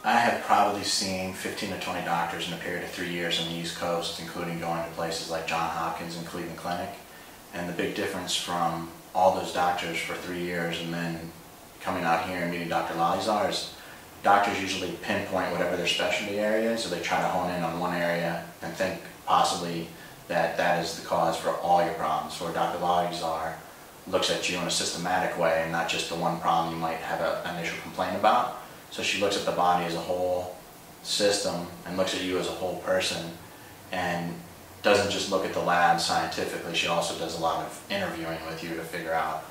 I have probably seen 15 to 20 doctors in a period of 3 years on the East Coast, including going to places like Johns Hopkins and Cleveland Clinic. And the big difference from all those doctors for 3 years and then coming out here and meeting Dr. Lalizar is doctors usually pinpoint whatever their specialty area is, so they try to hone in on one area and think possibly that that is the cause for all your problems. Where Dr. Lalizar looks at you in a systematic way and not just the one problem you might have an initial complaint about. So she looks at the body as a whole system and looks at you as a whole person and doesn't just look at the lab scientifically. She also does a lot of interviewing with you to figure out,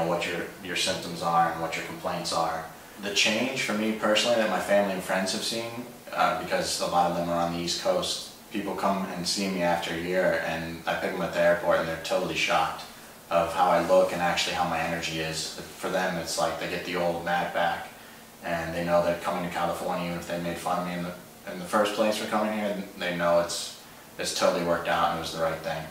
what your symptoms are and what your complaints are. The change for me personally that my family and friends have seen, because a lot of them are on the East Coast, people come and see me after a year and I pick them at the airport and they're totally shocked of how I look and actually how my energy is. For them it's like they get the old Matt back. And they know that coming to California, even if they made fun of me in the first place for coming here, they know it's totally worked out and it was the right thing.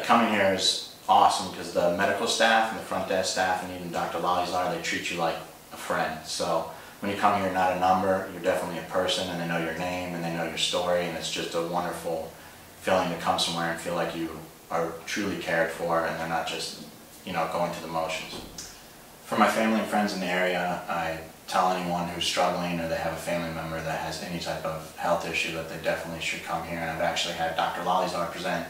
Coming here is awesome because the medical staff and the front desk staff and even Dr. Lalizar, they treat you like a friend. So when you come here, you're not a number, you're definitely a person, and they know your name and they know your story, and it's just a wonderful feeling to come somewhere and feel like you are truly cared for and they're not just, going through the motions. For my family and friends in the area, I tell anyone who's struggling or they have a family member that has any type of health issue that they definitely should come here. And I've actually had Dr. Lalizar present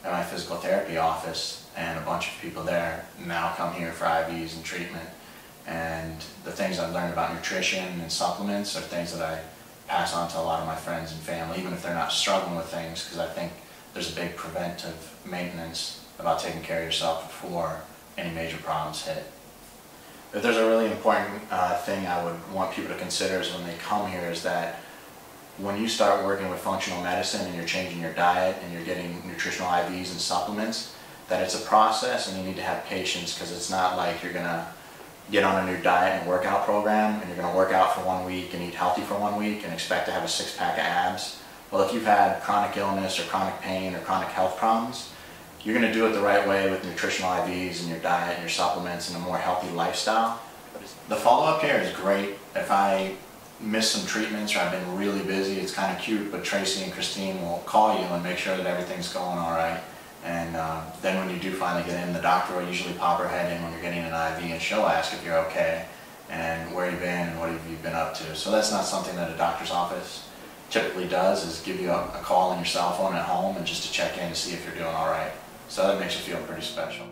at my physical therapy office, and a bunch of people there now come here for IVs and treatment. And the things I've learned about nutrition and supplements are things that I pass on to a lot of my friends and family, even if they're not struggling with things, because I think there's a big preventive maintenance about taking care of yourself before any major problems hit. If there's a really important thing I would want people to consider is when they come here is that when you start working with functional medicine and you're changing your diet and you're getting nutritional IVs and supplements, that it's a process and you need to have patience, because it's not like you're going to get on a new diet and workout program and you're going to work out for 1 week and eat healthy for 1 week and expect to have a six-pack of abs. Well, if you've had chronic illness or chronic pain or chronic health problems, you're going to do it the right way with nutritional IVs and your diet and your supplements and a more healthy lifestyle. The follow-up care is great. If I miss some treatments or I've been really busy, it's kind of cute, but Tracy and Christine will call you and make sure that everything's going all right. And then when you do finally get in, the doctor will usually pop her head in when you're getting an IV and she'll ask if you're okay and where you've been and what have you been up to. So that's not something that a doctor's office typically does, is give you a call on your cell phone at home and just to check in to see if you're doing all right. So that makes you feel pretty special.